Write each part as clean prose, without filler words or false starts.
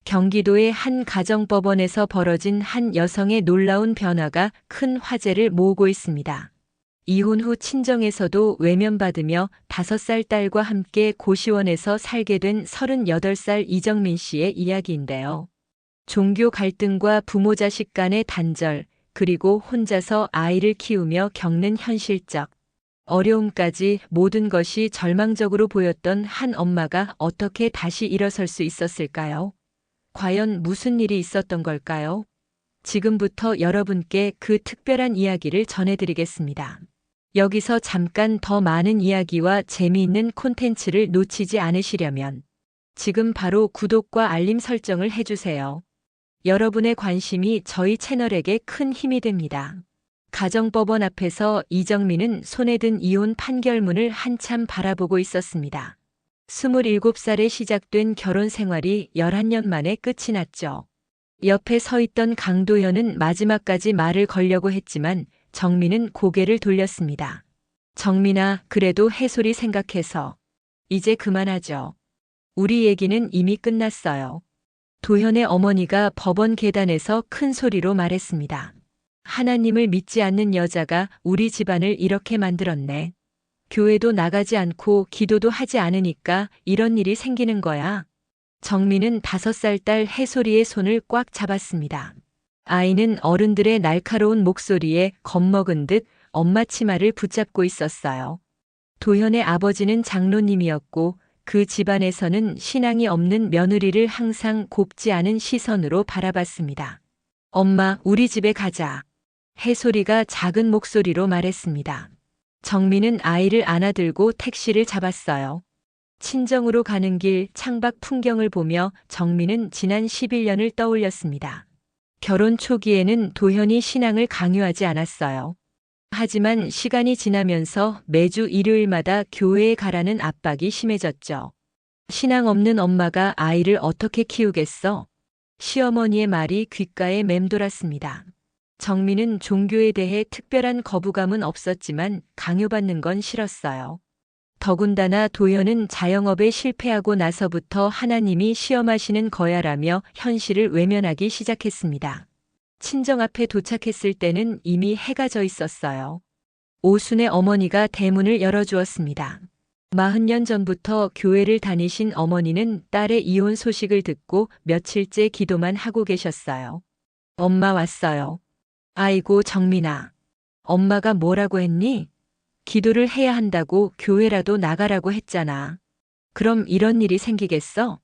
경기도의 한 가정법원에서 벌어진 한 여성의 놀라운 변화가 큰 화제를 모으고 있습니다. 이혼 후 친정에서도 외면받으며 5살 딸과 함께 고시원에서 살게 된 38살 이정민 씨의 이야기인데요. 종교 갈등과 부모 자식 간의 단절, 그리고 혼자서 아이를 키우며 겪는 현실적 어려움까지 모든 것이 절망적으로 보였던 한 엄마가 어떻게 다시 일어설 수 있었을까요? 과연 무슨 일이 있었던 걸까요? 지금부터 여러분께 그 특별한 이야기를 전해드리겠습니다. 여기서 잠깐 더 많은 이야기와 재미있는 콘텐츠를 놓치지 않으시려면 지금 바로 구독과 알림 설정을 해주세요. 여러분의 관심이 저희 채널에게 큰 힘이 됩니다. 가정법원 앞에서 이정민은 손에 든 이혼 판결문을 한참 바라보고 있었습니다. 27살에 시작된 결혼 생활이 11년 만에 끝이 났죠. 옆에 서 있던 강도현은 마지막까지 말을 걸려고 했지만 정민은 고개를 돌렸습니다. 정민아, 그래도 해솔이 생각해서 이제 그만하죠. 우리 얘기는 이미 끝났어요. 도현의 어머니가 법원 계단에서 큰 소리로 말했습니다. 하나님을 믿지 않는 여자가 우리 집안을 이렇게 만들었네. 교회도 나가지 않고 기도도 하지 않으니까 이런 일이 생기는 거야. 정민은 5살 딸 해솔이의 손을 꽉 잡았습니다. 아이는 어른들의 날카로운 목소리에 겁먹은 듯 엄마 치마를 붙잡고 있었어요. 도현의 아버지는 장로님이었고 그 집안에서는 신앙이 없는 며느리를 항상 곱지 않은 시선으로 바라봤습니다. 엄마, 우리 집에 가자. 해솔이가 작은 목소리로 말했습니다. 정민은 아이를 안아들고 택시를 잡았어요. 친정으로 가는 길 창밖 풍경을 보며 정민은 지난 11년을 떠올렸습니다. 결혼 초기에는 도현이 신앙을 강요하지 않았어요. 하지만 시간이 지나면서 매주 일요일마다 교회에 가라는 압박이 심해졌죠. 신앙 없는 엄마가 아이를 어떻게 키우겠어? 시어머니의 말이 귓가에 맴돌았습니다. 정민은 종교에 대해 특별한 거부감은 없었지만 강요받는 건 싫었어요. 더군다나 도현은 자영업에 실패하고 나서부터 하나님이 시험하시는 거야라며 현실을 외면하기 시작했습니다. 친정 앞에 도착했을 때는 이미 해가 져 있었어요. 오순의 어머니가 대문을 열어주었습니다. 40년 전부터 교회를 다니신 어머니는 딸의 이혼 소식을 듣고 며칠째 기도만 하고 계셨어요. 엄마 왔어요. 아이고 정민아. 엄마가 뭐라고 했니? 기도를 해야 한다고 교회라도 나가라고 했잖아. 그럼 이런 일이 생기겠어?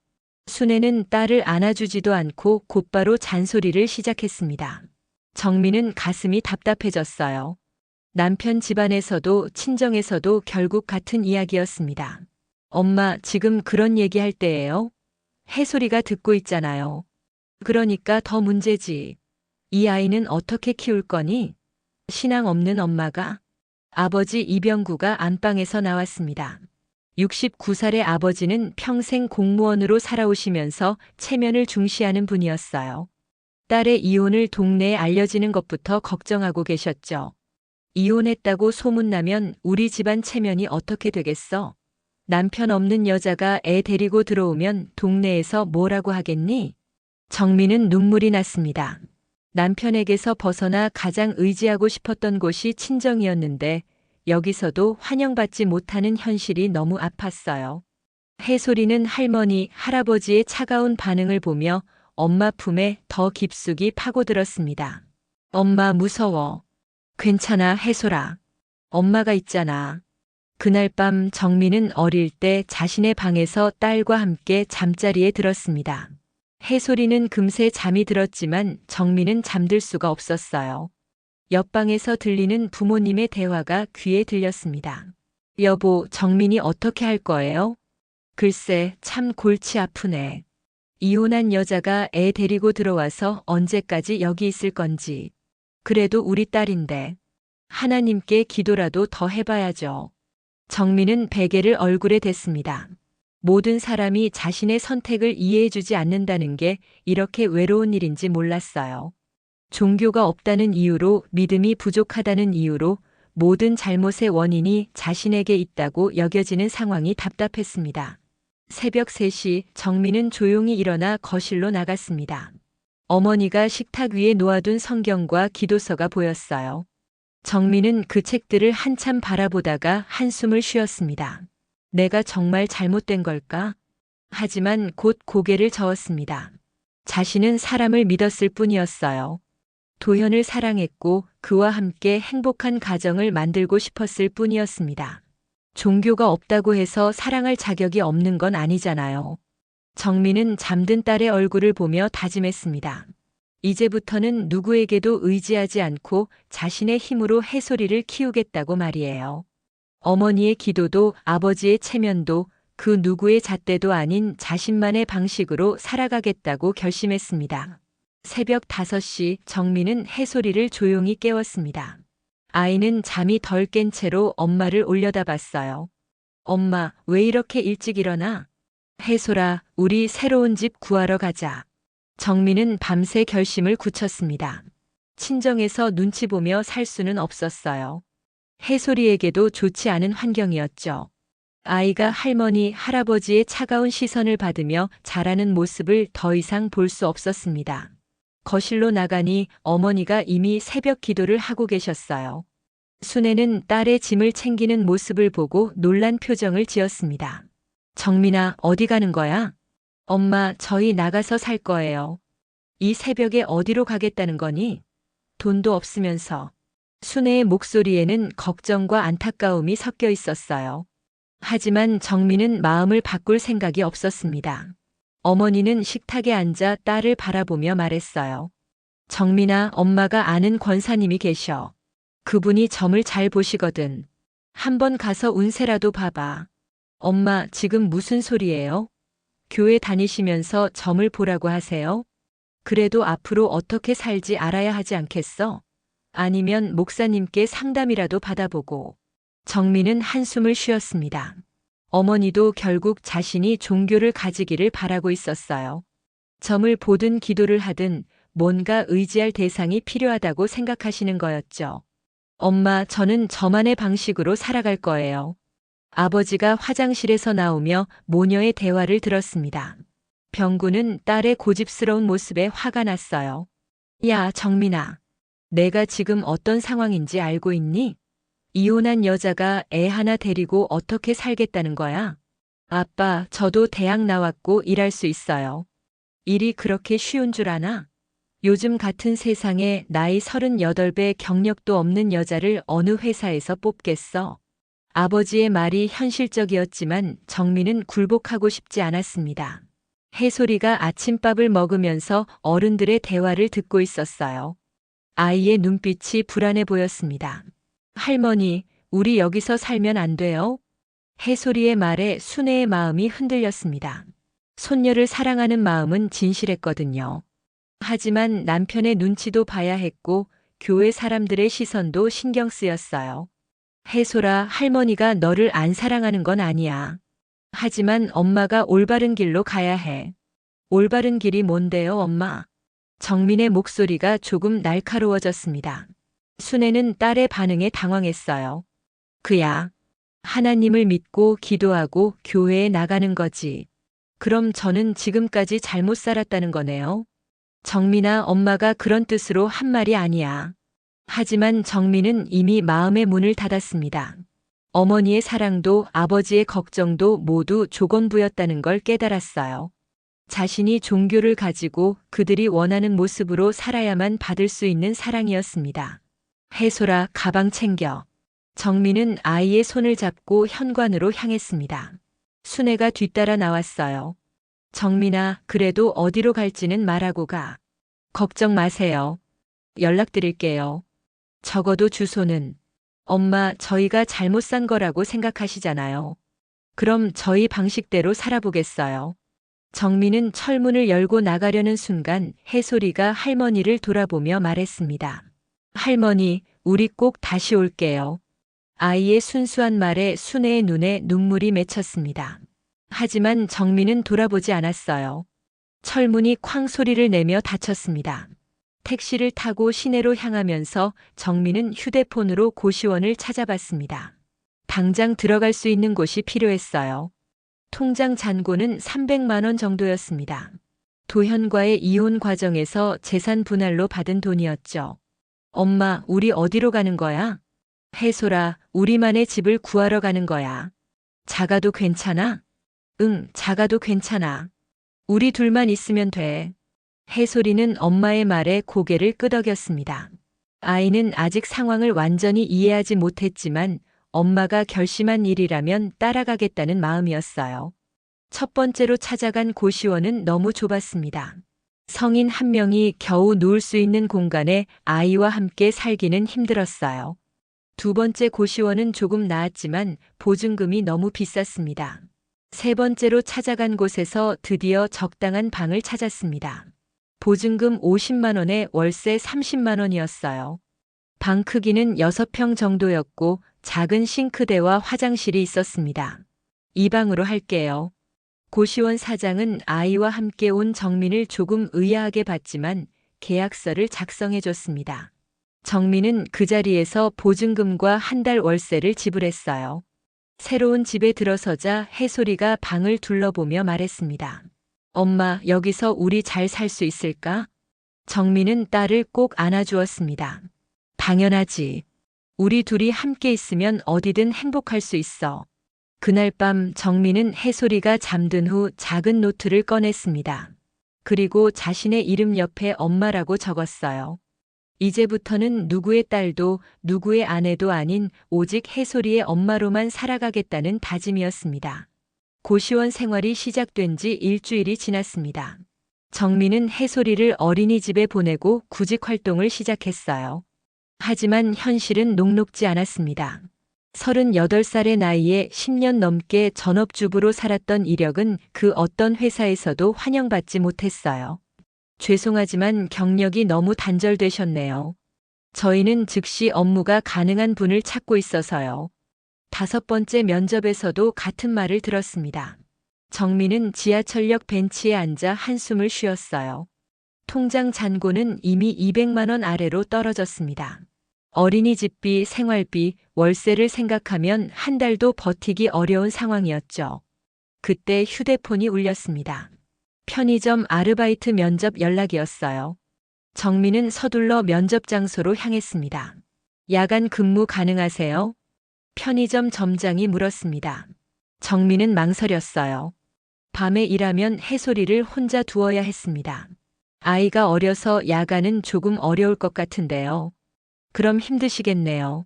순애는 딸을 안아주지도 않고 곧바로 잔소리를 시작했습니다. 정민은 가슴이 답답해졌어요. 남편 집안에서도 친정에서도 결국 같은 이야기였습니다. 엄마, 지금 그런 얘기할 때예요? 해솔이가 듣고 있잖아요. 그러니까 더 문제지. 이 아이는 어떻게 키울 거니? 신앙 없는 엄마가? 아버지 이병구가 안방에서 나왔습니다. 69살의 아버지는 평생 공무원으로 살아오시면서 체면을 중시하는 분이었어요. 딸의 이혼을 동네에 알려지는 것부터 걱정하고 계셨죠. 이혼했다고 소문나면 우리 집안 체면이 어떻게 되겠어? 남편 없는 여자가 애 데리고 들어오면 동네에서 뭐라고 하겠니? 정민은 눈물이 났습니다. 남편에게서 벗어나 가장 의지하고 싶었던 곳이 친정이었는데 여기서도 환영받지 못하는 현실이 너무 아팠어요. 해솔이는 할머니, 할아버지의 차가운 반응을 보며 엄마 품에 더 깊숙이 파고들었습니다. 엄마 무서워. 괜찮아, 해솔아. 엄마가 있잖아. 그날 밤 정민은 어릴 때 자신의 방에서 딸과 함께 잠자리에 들었습니다. 해솔이는 금세 잠이 들었지만 정민은 잠들 수가 없었어요. 옆방에서 들리는 부모님의 대화가 귀에 들렸습니다. 여보, 정민이 어떻게 할 거예요? 글쎄, 참 골치 아프네. 이혼한 여자가 애 데리고 들어와서 언제까지 여기 있을 건지. 그래도 우리 딸인데. 하나님께 기도라도 더 해봐야죠. 정민은 베개를 얼굴에 댔습니다. 모든 사람이 자신의 선택을 이해해주지 않는다는 게 이렇게 외로운 일인지 몰랐어요. 종교가 없다는 이유로, 믿음이 부족하다는 이유로 모든 잘못의 원인이 자신에게 있다고 여겨지는 상황이 답답했습니다. 새벽 3시 정민은 조용히 일어나 거실로 나갔습니다. 어머니가 식탁 위에 놓아둔 성경과 기도서가 보였어요. 정민은 그 책들을 한참 바라보다가 한숨을 쉬었습니다. 내가 정말 잘못된 걸까? 하지만 곧 고개를 저었습니다. 자신은 사람을 믿었을 뿐이었어요. 도현을 사랑했고 그와 함께 행복한 가정을 만들고 싶었을 뿐이었습니다. 종교가 없다고 해서 사랑할 자격이 없는 건 아니잖아요. 정민은 잠든 딸의 얼굴을 보며 다짐했습니다. 이제부터는 누구에게도 의지하지 않고 자신의 힘으로 해솔이를 키우겠다고 말이에요. 어머니의 기도도 아버지의 체면도 그 누구의 잣대도 아닌 자신만의 방식으로 살아가겠다고 결심했습니다. 새벽 5시 정민은 해솔이를 조용히 깨웠습니다. 아이는 잠이 덜 깬 채로 엄마를 올려다봤어요. 엄마, 왜 이렇게 일찍 일어나? 해솔아, 우리 새로운 집 구하러 가자. 정민은 밤새 결심을 굳혔습니다. 친정에서 눈치 보며 살 수는 없었어요. 해솔이에게도 좋지 않은 환경이었죠. 아이가 할머니, 할아버지의 차가운 시선을 받으며 자라는 모습을 더 이상 볼 수 없었습니다. 거실로 나가니 어머니가 이미 새벽 기도를 하고 계셨어요. 순애는 딸의 짐을 챙기는 모습을 보고 놀란 표정을 지었습니다. 정민아, 어디 가는 거야? 엄마, 저희 나가서 살 거예요. 이 새벽에 어디로 가겠다는 거니? 돈도 없으면서. 순애의 목소리에는 걱정과 안타까움이 섞여 있었어요. 하지만 정민은 마음을 바꿀 생각이 없었습니다. 어머니는 식탁에 앉아 딸을 바라보며 말했어요. 정민아, 엄마가 아는 권사님이 계셔. 그분이 점을 잘 보시거든. 한번 가서 운세라도 봐봐. 엄마, 지금 무슨 소리예요? 교회 다니시면서 점을 보라고 하세요? 그래도 앞으로 어떻게 살지 알아야 하지 않겠어? 아니면 목사님께 상담이라도 받아보고. 정민은 한숨을 쉬었습니다. 어머니도 결국 자신이 종교를 가지기를 바라고 있었어요. 점을 보든 기도를 하든 뭔가 의지할 대상이 필요하다고 생각하시는 거였죠. 엄마, 저는 저만의 방식으로 살아갈 거예요. 아버지가 화장실에서 나오며 모녀의 대화를 들었습니다. 병구는 딸의 고집스러운 모습에 화가 났어요. 야, 정민아. 내가 지금 어떤 상황인지 알고 있니? 이혼한 여자가 애 하나 데리고 어떻게 살겠다는 거야? 아빠, 저도 대학 나왔고 일할 수 있어요. 일이 그렇게 쉬운 줄 아나? 요즘 같은 세상에 나이 38배 경력도 없는 여자를 어느 회사에서 뽑겠어? 아버지의 말이 현실적이었지만 정민은 굴복하고 싶지 않았습니다. 해솔이가 아침밥을 먹으면서 어른들의 대화를 듣고 있었어요. 아이의 눈빛이 불안해 보였습니다. 할머니, 우리 여기서 살면 안 돼요? 해솔이의 말에 순애의 마음이 흔들렸습니다. 손녀를 사랑하는 마음은 진실했거든요. 하지만 남편의 눈치도 봐야 했고 교회 사람들의 시선도 신경 쓰였어요. 해솔아, 할머니가 너를 안 사랑하는 건 아니야. 하지만 엄마가 올바른 길로 가야 해. 올바른 길이 뭔데요, 엄마? 정민의 목소리가 조금 날카로워졌습니다. 순애는 딸의 반응에 당황했어요. 그야. 하나님을 믿고 기도하고 교회에 나가는 거지. 그럼 저는 지금까지 잘못 살았다는 거네요. 정민아, 엄마가 그런 뜻으로 한 말이 아니야. 하지만 정민은 이미 마음의 문을 닫았습니다. 어머니의 사랑도 아버지의 걱정도 모두 조건부였다는 걸 깨달았어요. 자신이 종교를 가지고 그들이 원하는 모습으로 살아야만 받을 수 있는 사랑이었습니다. 해솔아, 가방 챙겨. 정민은 아이의 손을 잡고 현관으로 향했습니다. 순애가 뒤따라 나왔어요. 정민아, 그래도 어디로 갈지는 말하고 가. 걱정 마세요. 연락드릴게요. 적어도 주소는. 엄마, 저희가 잘못 산 거라고 생각하시잖아요. 그럼 저희 방식대로 살아보겠어요. 정민은 철문을 열고 나가려는 순간 해솔이가 할머니를 돌아보며 말했습니다. 할머니, 우리 꼭 다시 올게요. 아이의 순수한 말에 순애의 눈에 눈물이 맺혔습니다. 하지만 정민은 돌아보지 않았어요. 철문이 쾅 소리를 내며 닫혔습니다. 택시를 타고 시내로 향하면서 정민은 휴대폰으로 고시원을 찾아봤습니다. 당장 들어갈 수 있는 곳이 필요했어요. 통장 잔고는 300만 원 정도였습니다. 도현과의 이혼 과정에서 재산 분할로 받은 돈이었죠. 엄마, 우리 어디로 가는 거야? 해솔아, 우리만의 집을 구하러 가는 거야. 작아도 괜찮아? 응, 작아도 괜찮아. 우리 둘만 있으면 돼. 해솔이는 엄마의 말에 고개를 끄덕였습니다. 아이는 아직 상황을 완전히 이해하지 못했지만 엄마가 결심한 일이라면 따라가겠다는 마음이었어요. 첫 번째로 찾아간 고시원은 너무 좁았습니다. 성인 한 명이 겨우 누울 수 있는 공간에 아이와 함께 살기는 힘들었어요. 두 번째 고시원은 조금 나았지만 보증금이 너무 비쌌습니다. 세 번째로 찾아간 곳에서 드디어 적당한 방을 찾았습니다. 보증금 50만 원에 월세 30만 원이었어요. 방 크기는 6평 정도였고 작은 싱크대와 화장실이 있었습니다. 이 방으로 할게요. 고시원 사장은 아이와 함께 온 정민을 조금 의아하게 봤지만 계약서를 작성해 줬습니다. 정민은 그 자리에서 보증금과 한 달 월세를 지불했어요. 새로운 집에 들어서자 해솔이가 방을 둘러보며 말했습니다. 엄마, 여기서 우리 잘 살 수 있을까? 정민은 딸을 꼭 안아주었습니다. 당연하지. 우리 둘이 함께 있으면 어디든 행복할 수 있어. 그날 밤 정민은 해솔이가 잠든 후 작은 노트를 꺼냈습니다. 그리고 자신의 이름 옆에 엄마라고 적었어요. 이제부터는 누구의 딸도 누구의 아내도 아닌 오직 해솔이의 엄마로만 살아가겠다는 다짐이었습니다. 고시원 생활이 시작된 지 일주일이 지났습니다. 정민은 해솔이를 어린이집에 보내고 구직 활동을 시작했어요. 하지만 현실은 녹록지 않았습니다. 38살의 나이에 10년 넘게 전업주부로 살았던 이력은 그 어떤 회사에서도 환영받지 못했어요. 죄송하지만 경력이 너무 단절되셨네요. 저희는 즉시 업무가 가능한 분을 찾고 있어서요. 5번째 면접에서도 같은 말을 들었습니다. 정민은 지하철역 벤치에 앉아 한숨을 쉬었어요. 통장 잔고는 이미 200만 원 아래로 떨어졌습니다. 어린이집비, 생활비, 월세를 생각하면 한 달도 버티기 어려운 상황이었죠. 그때 휴대폰이 울렸습니다. 편의점 아르바이트 면접 연락이었어요. 정민은 서둘러 면접 장소로 향했습니다. 야간 근무 가능하세요? 편의점 점장이 물었습니다. 정민은 망설였어요. 밤에 일하면 해솔이를 혼자 두어야 했습니다. 아이가 어려서 야간은 조금 어려울 것 같은데요. 그럼 힘드시겠네요.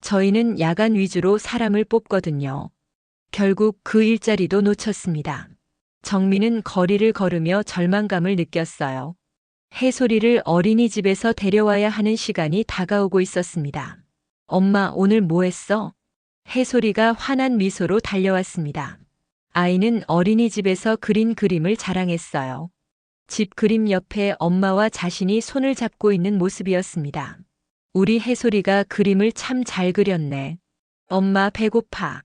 저희는 야간 위주로 사람을 뽑거든요. 결국 그 일자리도 놓쳤습니다. 정민은 거리를 걸으며 절망감을 느꼈어요. 해솔이를 어린이집에서 데려와야 하는 시간이 다가오고 있었습니다. 엄마, 오늘 뭐 했어? 해솔이가 환한 미소로 달려왔습니다. 아이는 어린이집에서 그린 그림을 자랑했어요. 집 그림 옆에 엄마와 자신이 손을 잡고 있는 모습이었습니다. 우리 해솔이가 그림을 참 잘 그렸네. 엄마, 배고파.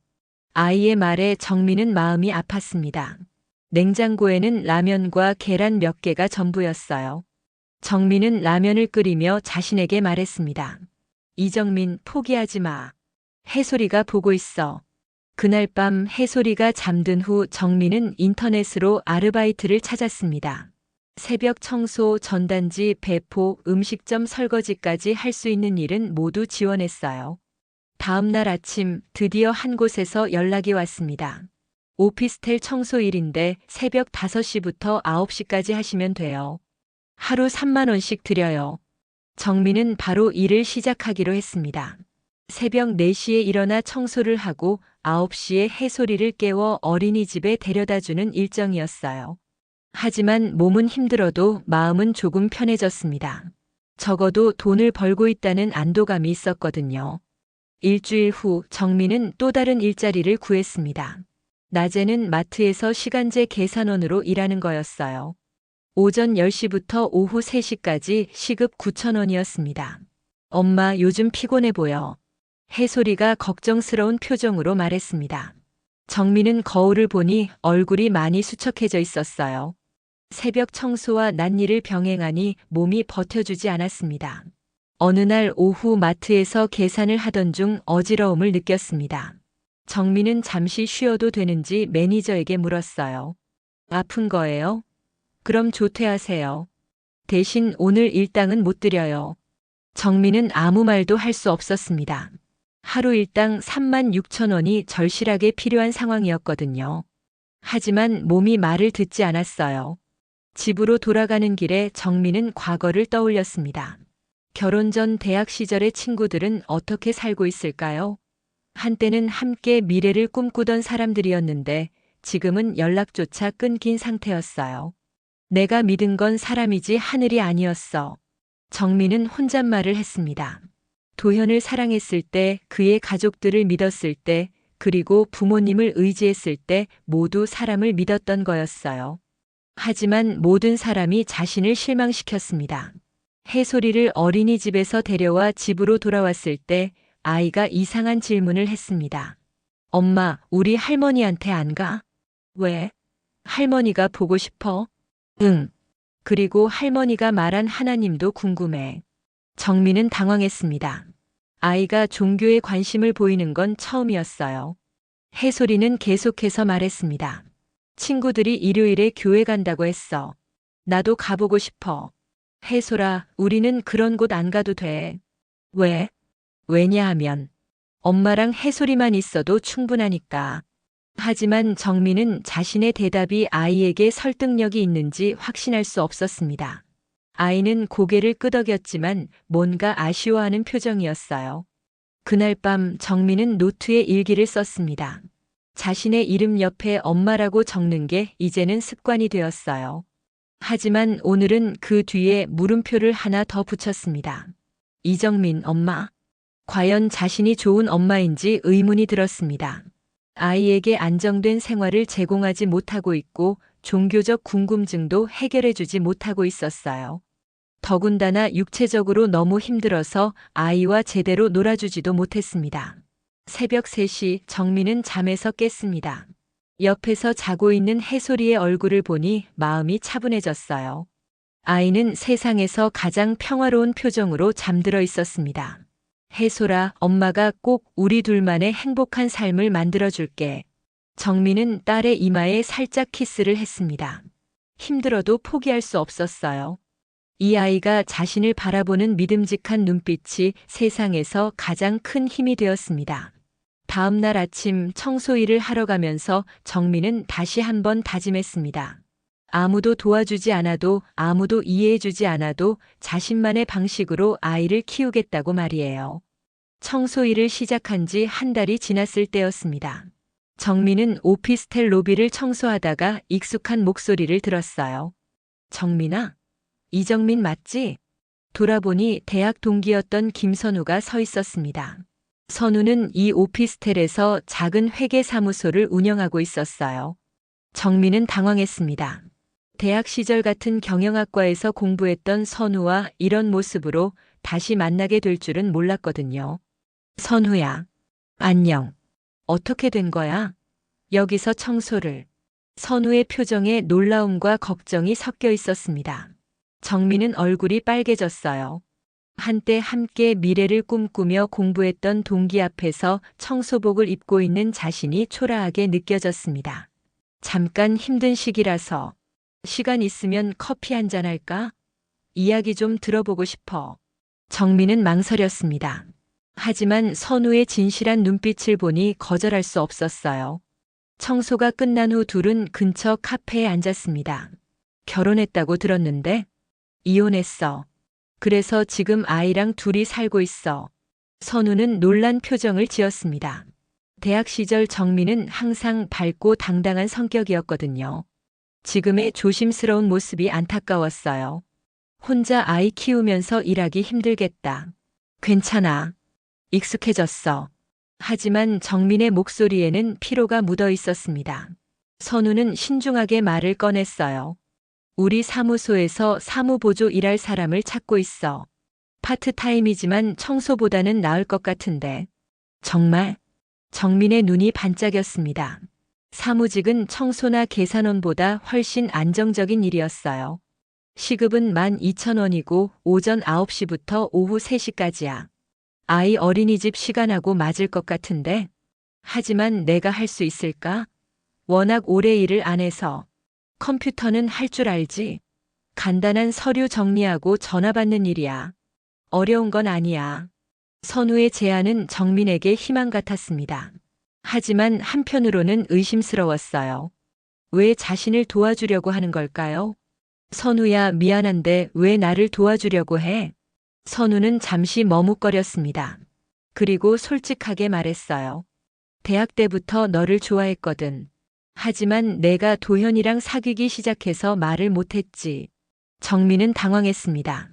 아이의 말에 정민은 마음이 아팠습니다. 냉장고에는 라면과 계란 몇 개가 전부였어요. 정민은 라면을 끓이며 자신에게 말했습니다. 이정민, 포기하지 마. 해솔이가 보고 있어. 그날 밤 해솔이가 잠든 후 정민은 인터넷으로 아르바이트를 찾았습니다. 새벽 청소, 전단지, 배포, 음식점 설거지까지 할 수 있는 일은 모두 지원했어요. 다음 날 아침 드디어 한 곳에서 연락이 왔습니다. 오피스텔 청소일인데 새벽 5시부터 9시까지 하시면 돼요. 하루 3만 원씩 드려요. 정민은 바로 일을 시작하기로 했습니다. 새벽 4시에 일어나 청소를 하고 9시에 해솔이를 깨워 어린이집에 데려다주는 일정이었어요. 하지만 몸은 힘들어도 마음은 조금 편해졌습니다. 적어도 돈을 벌고 있다는 안도감이 있었거든요. 일주일 후 정민은 또 다른 일자리를 구했습니다. 낮에는 마트에서 시간제 계산원으로 일하는 거였어요. 오전 10시부터 오후 3시까지 시급 9,000원이었습니다. 엄마, 요즘 피곤해 보여. 해솔이가 걱정스러운 표정으로 말했습니다. 정민은 거울을 보니 얼굴이 많이 수척해져 있었어요. 새벽 청소와 낫일을 병행하니 몸이 버텨주지 않았습니다. 어느 날 오후 마트에서 계산을 하던 중 어지러움을 느꼈습니다. 정민은 잠시 쉬어도 되는지 매니저에게 물었어요. 아픈 거예요? 그럼 조퇴하세요. 대신 오늘 일당은 못 드려요. 정민은 아무 말도 할 수 없었습니다. 하루 일당 36,000원이 절실하게 필요한 상황이었거든요. 하지만 몸이 말을 듣지 않았어요. 집으로 돌아가는 길에 정민은 과거를 떠올렸습니다. 결혼 전 대학 시절의 친구들은 어떻게 살고 있을까요? 한때는 함께 미래를 꿈꾸던 사람들이었는데 지금은 연락조차 끊긴 상태였어요. 내가 믿은 건 사람이지 하늘이 아니었어. 정민은 혼잣말을 했습니다. 도현을 사랑했을 때, 그의 가족들을 믿었을 때, 그리고 부모님을 의지했을 때 모두 사람을 믿었던 거였어요. 하지만 모든 사람이 자신을 실망시켰습니다. 해솔이를 어린이집에서 데려와 집으로 돌아왔을 때 아이가 이상한 질문을 했습니다. 엄마, 우리 할머니한테 안 가? 왜? 할머니가 보고 싶어? 응. 그리고 할머니가 말한 하나님도 궁금해. 정민은 당황했습니다. 아이가 종교에 관심을 보이는 건 처음이었어요. 해솔이는 계속해서 말했습니다. 친구들이 일요일에 교회 간다고 했어. 나도 가보고 싶어. 해솔아, 우리는 그런 곳 안 가도 돼. 왜? 왜냐하면 엄마랑 해솔이만 있어도 충분하니까. 하지만 정민은 자신의 대답이 아이에게 설득력이 있는지 확신할 수 없었습니다. 아이는 고개를 끄덕였지만 뭔가 아쉬워하는 표정이었어요. 그날 밤 정민은 노트에 일기를 썼습니다. 자신의 이름 옆에 엄마라고 적는 게 이제는 습관이 되었어요. 하지만 오늘은 그 뒤에 물음표를 하나 더 붙였습니다. 이정민 엄마. 과연 자신이 좋은 엄마인지 의문이 들었습니다. 아이에게 안정된 생활을 제공하지 못하고 있고 종교적 궁금증도 해결해주지 못하고 있었어요. 더군다나 육체적으로 너무 힘들어서 아이와 제대로 놀아주지도 못했습니다. 새벽 3시 정민은 잠에서 깼습니다. 옆에서 자고 있는 해솔이의 얼굴을 보니 마음이 차분해졌어요. 아이는 세상에서 가장 평화로운 표정으로 잠들어 있었습니다. 해솔아, 엄마가 꼭 우리 둘만의 행복한 삶을 만들어줄게. 정민은 딸의 이마에 살짝 키스를 했습니다. 힘들어도 포기할 수 없었어요. 이 아이가 자신을 바라보는 믿음직한 눈빛이 세상에서 가장 큰 힘이 되었습니다. 다음 날 아침 청소 일을 하러 가면서 정민은 다시 한번 다짐했습니다. 아무도 도와주지 않아도, 아무도 이해해주지 않아도 자신만의 방식으로 아이를 키우겠다고 말이에요. 청소 일을 시작한 지 한 달이 지났을 때였습니다. 정민은 오피스텔 로비를 청소하다가 익숙한 목소리를 들었어요. 정민아? 이정민 맞지? 돌아보니 대학 동기였던 김선우가 서 있었습니다. 선우는 이 오피스텔에서 작은 회계사무소를 운영하고 있었어요. 정민은 당황했습니다. 대학 시절 같은 경영학과에서 공부했던 선우와 이런 모습으로 다시 만나게 될 줄은 몰랐거든요. 선우야. 안녕. 어떻게 된 거야? 여기서 청소를. 선우의 표정에 놀라움과 걱정이 섞여 있었습니다. 정민은 얼굴이 빨개졌어요. 한때 함께 미래를 꿈꾸며 공부했던 동기 앞에서 청소복을 입고 있는 자신이 초라하게 느껴졌습니다. 잠깐 힘든 시기라서. 시간 있으면 커피 한잔 할까? 이야기 좀 들어보고 싶어. 정민은 망설였습니다. 하지만 선우의 진실한 눈빛을 보니 거절할 수 없었어요. 청소가 끝난 후 둘은 근처 카페에 앉았습니다. 결혼했다고 들었는데? 이혼했어. 그래서 지금 아이랑 둘이 살고 있어. 선우는 놀란 표정을 지었습니다. 대학 시절 정민은 항상 밝고 당당한 성격이었거든요. 지금의 조심스러운 모습이 안타까웠어요. 혼자 아이 키우면서 일하기 힘들겠다. 괜찮아. 익숙해졌어. 하지만 정민의 목소리에는 피로가 묻어 있었습니다. 선우는 신중하게 말을 꺼냈어요. 우리 사무소에서 사무보조 일할 사람을 찾고 있어. 파트타임이지만 청소보다는 나을 것 같은데. 정말? 정민의 눈이 반짝였습니다. 사무직은 청소나 계산원보다 훨씬 안정적인 일이었어요. 시급은 12,000원이고 오전 9시부터 오후 3시까지야. 아이 어린이집 시간하고 맞을 것 같은데? 하지만 내가 할 수 있을까? 워낙 오래 일을 안 해서. 컴퓨터는 할 줄 알지. 간단한 서류 정리하고 전화 받는 일이야. 어려운 건 아니야. 선우의 제안은 정민에게 희망 같았습니다. 하지만 한편으로는 의심스러웠어요. 왜 자신을 도와주려고 하는 걸까요? 선우야, 미안한데 왜 나를 도와주려고 해? 선우는 잠시 머뭇거렸습니다. 그리고 솔직하게 말했어요. 대학 때부터 너를 좋아했거든. 하지만 내가 도현이랑 사귀기 시작해서 말을 못했지. 정민은 당황했습니다.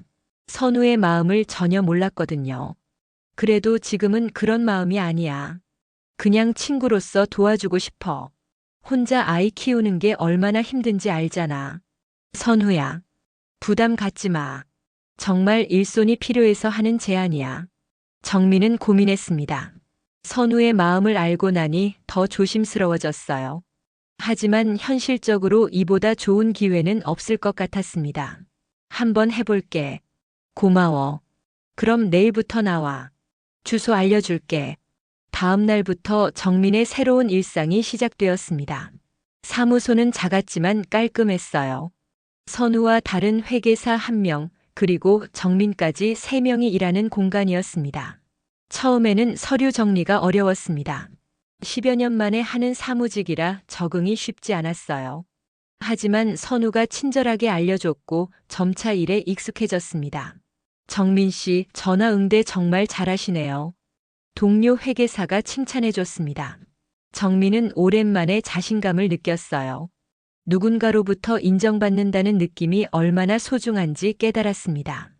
선우의 마음을 전혀 몰랐거든요. 그래도 지금은 그런 마음이 아니야. 그냥 친구로서 도와주고 싶어. 혼자 아이 키우는 게 얼마나 힘든지 알잖아. 선우야, 부담 갖지 마. 정말 일손이 필요해서 하는 제안이야. 정민은 고민했습니다. 선우의 마음을 알고 나니 더 조심스러워졌어요. 하지만 현실적으로 이보다 좋은 기회는 없을 것 같았습니다. 한번 해볼게. 고마워. 그럼 내일부터 나와. 주소 알려줄게. 다음 날부터 정민의 새로운 일상이 시작되었습니다. 사무소는 작았지만 깔끔했어요. 선우와 다른 회계사 1명, 그리고 정민까지 3명이 일하는 공간이었습니다. 처음에는 서류 정리가 어려웠습니다. 10여 년 만에 하는 사무직이라 적응이 쉽지 않았어요. 하지만 선우가 친절하게 알려줬고 점차 일에 익숙해졌습니다. 정민 씨, 전화 응대 정말 잘하시네요. 동료 회계사가 칭찬해줬습니다. 정민은 오랜만에 자신감을 느꼈어요. 누군가로부터 인정받는다는 느낌이 얼마나 소중한지 깨달았습니다.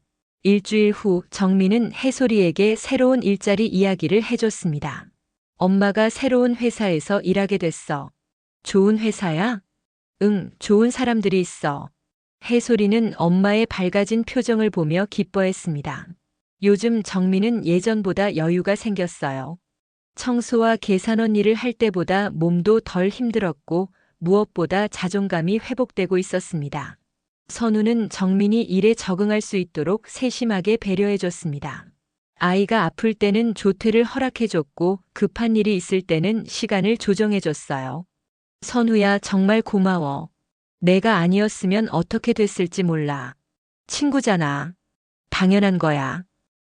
일주일 후 정민은 해솔이에게 새로운 일자리 이야기를 해줬습니다. 엄마가 새로운 회사에서 일하게 됐어. 좋은 회사야? 응, 좋은 사람들이 있어. 해솔이는 엄마의 밝아진 표정을 보며 기뻐했습니다. 요즘 정민은 예전보다 여유가 생겼어요. 청소와 계산원 일을 할 때보다 몸도 덜 힘들었고 무엇보다 자존감이 회복되고 있었습니다. 선우는 정민이 일에 적응할 수 있도록 세심하게 배려해줬습니다. 아이가 아플 때는 조퇴를 허락해줬고 급한 일이 있을 때는 시간을 조정해줬어요. 선우야, 정말 고마워. 내가 아니었으면 어떻게 됐을지 몰라. 친구잖아. 당연한 거야.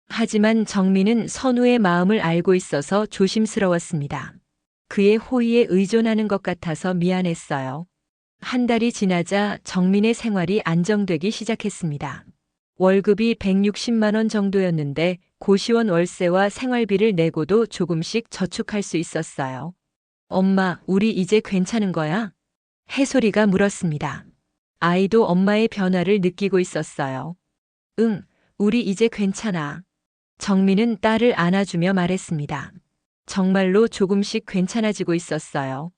하지만 정민은 선우의 마음을 알고 있어서 조심스러웠습니다. 그의 호의에 의존하는 것 같아서 미안했어요. 한 달이 지나자 정민의 생활이 안정되기 시작했습니다. 월급이 160만 원 정도였는데 고시원 월세와 생활비를 내고도 조금씩 저축할 수 있었어요. 엄마, 우리 이제 괜찮은 거야? 해솔이가 물었습니다. 아이도 엄마의 변화를 느끼고 있었어요. 응, 우리 이제 괜찮아. 정민은 딸을 안아주며 말했습니다. 정말로 조금씩 괜찮아지고 있었어요.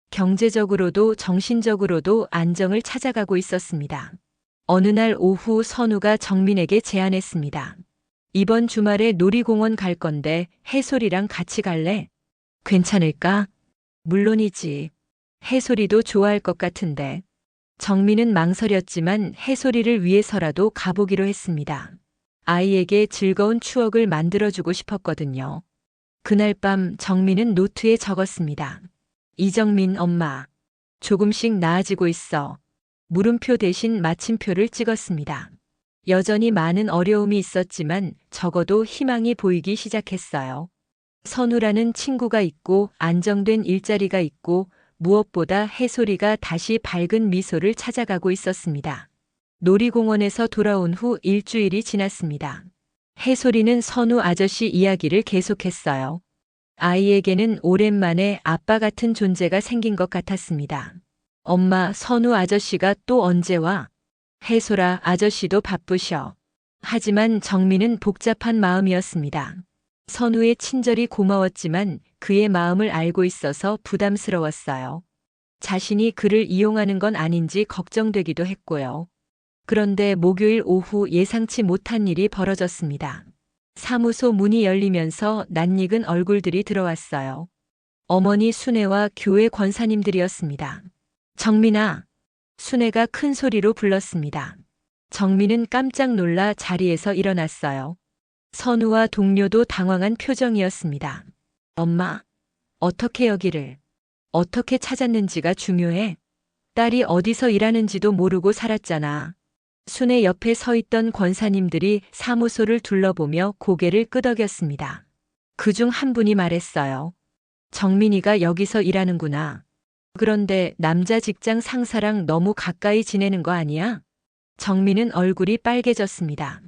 경제적으로도 정신적으로도 안정을 찾아가고 있었습니다. 어느 날 오후 선우가 정민에게 제안했습니다. 이번 주말에 놀이공원 갈 건데 해솔이랑 같이 갈래? 괜찮을까? 물론이지. 해솔이도 좋아할 것 같은데. 정민은 망설였지만 해솔이를 위해서라도 가보기로 했습니다. 아이에게 즐거운 추억을 만들어주고 싶었거든요. 그날 밤 정민은 노트에 적었습니다. 이정민 엄마. 조금씩 나아지고 있어. 물음표 대신 마침표를 찍었습니다. 여전히 많은 어려움이 있었지만 적어도 희망이 보이기 시작했어요. 선우라는 친구가 있고 안정된 일자리가 있고 무엇보다 해솔이가 다시 밝은 미소를 찾아가고 있었습니다. 놀이공원에서 돌아온 후 일주일이 지났습니다. 해솔이는 선우 아저씨 이야기를 계속했어요. 아이에게는 오랜만에 아빠 같은 존재가 생긴 것 같았습니다. 엄마, 선우 아저씨가 또 언제 와? 해솔아, 아저씨도 바쁘셔. 하지만 정민은 복잡한 마음이었습니다. 선우의 친절이 고마웠지만 그의 마음을 알고 있어서 부담스러웠어요. 자신이 그를 이용하는 건 아닌지 걱정되기도 했고요. 그런데 목요일 오후 예상치 못한 일이 벌어졌습니다. 사무소 문이 열리면서 낯익은 얼굴들이 들어왔어요. 어머니 순애와 교회 권사님들이었습니다. 정민아. 순애가 큰 소리로 불렀습니다. 정민은 깜짝 놀라 자리에서 일어났어요. 선우와 동료도 당황한 표정이었습니다. 엄마, 어떻게 여기를, 어떻게 찾았는지가 중요해. 딸이 어디서 일하는지도 모르고 살았잖아. 순애 옆에 서 있던 권사님들이 사무소를 둘러보며 고개를 끄덕였습니다. 그중 한 분이 말했어요. 정민이가 여기서 일하는구나. 그런데 남자 직장 상사랑 너무 가까이 지내는 거 아니야? 정민은 얼굴이 빨개졌습니다.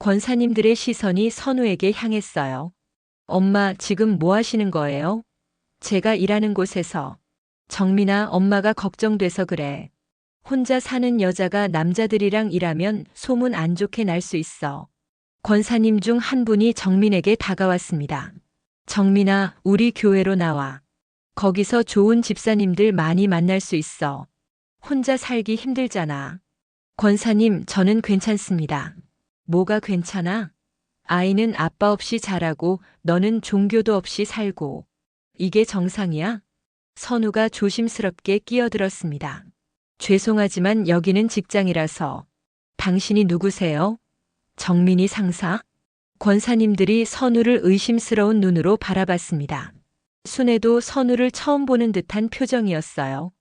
권사님들의 시선이 선우에게 향했어요. 엄마, 지금 뭐 하시는 거예요? 제가 일하는 곳에서. 정민아, 엄마가 걱정돼서 그래. 혼자 사는 여자가 남자들이랑 일하면 소문 안 좋게 날 수 있어. 권사님 중 한 분이 정민에게 다가왔습니다. 정민아, 우리 교회로 나와. 거기서 좋은 집사님들 많이 만날 수 있어. 혼자 살기 힘들잖아. 권사님, 저는 괜찮습니다. 뭐가 괜찮아? 아이는 아빠 없이 자라고 너는 종교도 없이 살고. 이게 정상이야? 선우가 조심스럽게 끼어들었습니다. 죄송하지만 여기는 직장이라서. 당신이 누구세요? 정민이 상사? 권사님들이 선우를 의심스러운 눈으로 바라봤습니다. 순애도 선우를 처음 보는 듯한 표정이었어요.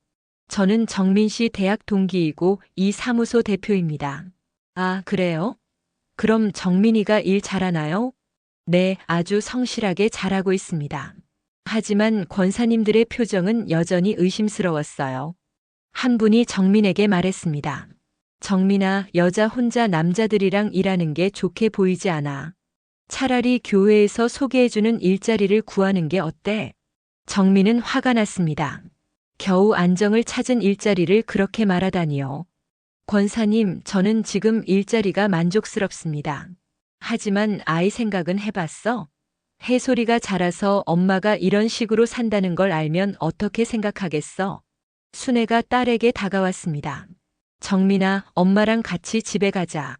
저는 정민 씨 대학 동기이고 이 사무소 대표입니다. 아, 그래요? 그럼 정민이가 일 잘하나요? 네, 아주 성실하게 잘하고 있습니다. 하지만 권사님들의 표정은 여전히 의심스러웠어요. 한 분이 정민에게 말했습니다. 정민아, 여자 혼자 남자들이랑 일하는 게 좋게 보이지 않아. 차라리 교회에서 소개해주는 일자리를 구하는 게 어때? 정민은 화가 났습니다. 겨우 안정을 찾은 일자리를 그렇게 말하다니요. 권사님, 저는 지금 일자리가 만족스럽습니다. 하지만 아이 생각은 해봤어? 해솔이가 자라서 엄마가 이런 식으로 산다는 걸 알면 어떻게 생각하겠어? 순애가 딸에게 다가왔습니다. 정민아, 엄마랑 같이 집에 가자.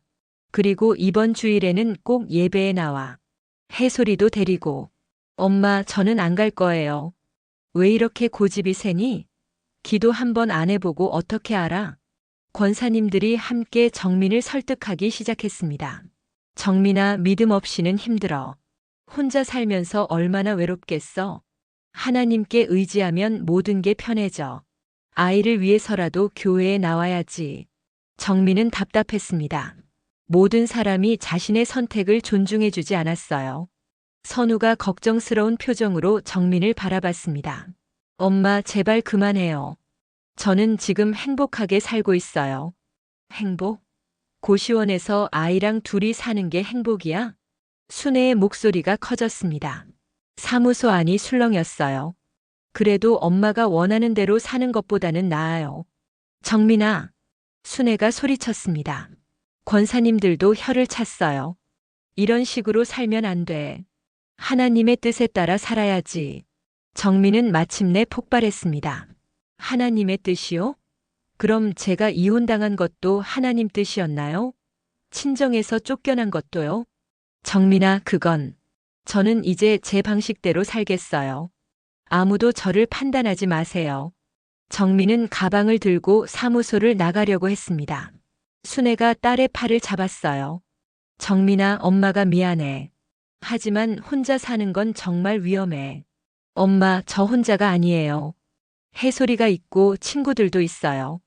그리고 이번 주일에는 꼭 예배에 나와. 해솔이도 데리고. 엄마, 저는 안 갈 거예요. 왜 이렇게 고집이 세니? 기도 한번 안 해보고 어떻게 알아? 권사님들이 함께 정민을 설득하기 시작했습니다. 정민아, 믿음 없이는 힘들어. 혼자 살면서 얼마나 외롭겠어. 하나님께 의지하면 모든 게 편해져. 아이를 위해서라도 교회에 나와야지. 정민은 답답했습니다. 모든 사람이 자신의 선택을 존중해주지 않았어요. 선우가 걱정스러운 표정으로 정민을 바라봤습니다. 엄마, 제발 그만해요. 저는 지금 행복하게 살고 있어요. 행복? 고시원에서 아이랑 둘이 사는 게 행복이야? 순애의 목소리가 커졌습니다. 사무소 안이 술렁였어요. 그래도 엄마가 원하는 대로 사는 것보다는 나아요. 정민아, 순애가 소리쳤습니다. 권사님들도 혀를 찼어요. 이런 식으로 살면 안 돼. 하나님의 뜻에 따라 살아야지. 정민은 마침내 폭발했습니다. 하나님의 뜻이요? 그럼 제가 이혼당한 것도 하나님 뜻이었나요? 친정에서 쫓겨난 것도요? 정민아, 그건. 저는 이제 제 방식대로 살겠어요. 아무도 저를 판단하지 마세요. 정민은 가방을 들고 사무소를 나가려고 했습니다. 순애가 딸의 팔을 잡았어요. 정민아, 엄마가 미안해. 하지만 혼자 사는 건 정말 위험해. 엄마, 저 혼자가 아니에요. 해솔이가 있고 친구들도 있어요.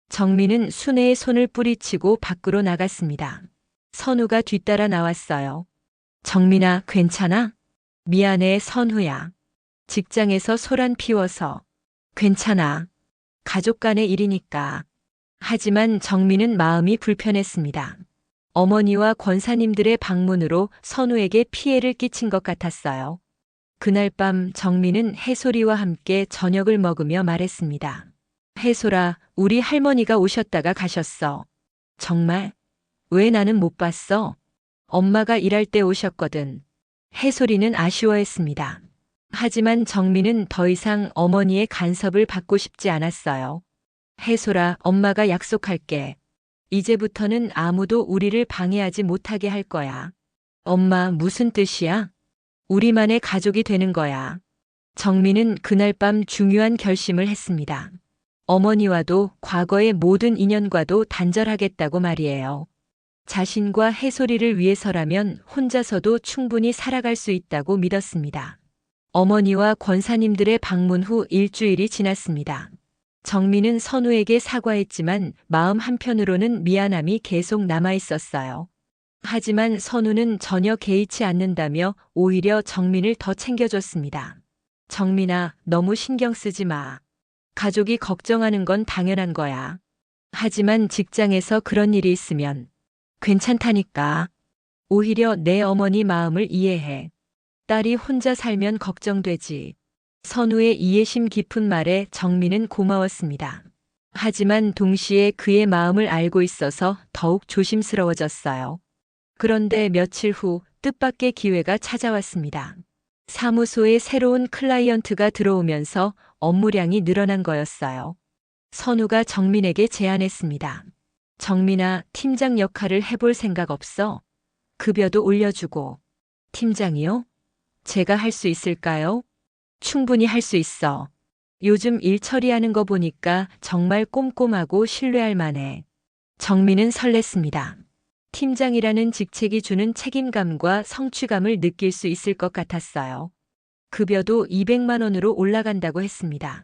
정민은 순애의 손을 뿌리치고 밖으로 나갔습니다. 선우가 뒤따라 나왔어요. 정민아, 괜찮아? 미안해, 선우야. 직장에서 소란 피워서. 괜찮아. 가족 간의 일이니까. 하지만 정민은 마음이 불편했습니다. 어머니와 권사님들의 방문으로 선우에게 피해를 끼친 것 같았어요. 그날 밤 정민은 해솔이와 함께 저녁을 먹으며 말했습니다. 해솔아, 우리 할머니가 오셨다가 가셨어. 정말? 왜 나는 못 봤어? 엄마가 일할 때 오셨거든. 해솔이는 아쉬워했습니다. 하지만 정민은 더 이상 어머니의 간섭을 받고 싶지 않았어요. 해솔아, 엄마가 약속할게. 이제부터는 아무도 우리를 방해하지 못하게 할 거야. 엄마, 무슨 뜻이야? 우리만의 가족이 되는 거야. 정민은 그날 밤 중요한 결심을 했습니다. 어머니와도 과거의 모든 인연과도 단절하겠다고 말이에요. 자신과 해솔이를 위해서라면 혼자서도 충분히 살아갈 수 있다고 믿었습니다. 어머니와 권사님들의 방문 후 일주일이 지났습니다. 정민은 선우에게 사과했지만 마음 한편으로는 미안함이 계속 남아 있었어요. 하지만 선우는 전혀 개의치 않는다며 오히려 정민을 더 챙겨줬습니다. 정민아, 너무 신경 쓰지 마. 가족이 걱정하는 건 당연한 거야. 하지만 직장에서 그런 일이 있으면 괜찮다니까. 오히려 내 어머니 마음을 이해해. 딸이 혼자 살면 걱정되지. 선우의 이해심 깊은 말에 정민은 고마웠습니다. 하지만 동시에 그의 마음을 알고 있어서 더욱 조심스러워졌어요. 그런데 며칠 후 뜻밖의 기회가 찾아왔습니다. 사무소에 새로운 클라이언트가 들어오면서 업무량이 늘어난 거였어요. 선우가 정민에게 제안했습니다. 정민아, 팀장 역할을 해볼 생각 없어? 급여도 올려주고. 팀장이요? 제가 할 수 있을까요? 충분히 할 수 있어. 요즘 일 처리하는 거 보니까 정말 꼼꼼하고 신뢰할 만해. 정민은 설렜습니다. 팀장이라는 직책이 주는 책임감과 성취감을 느낄 수 있을 것 같았어요. 급여도 200만 원으로 올라간다고 했습니다.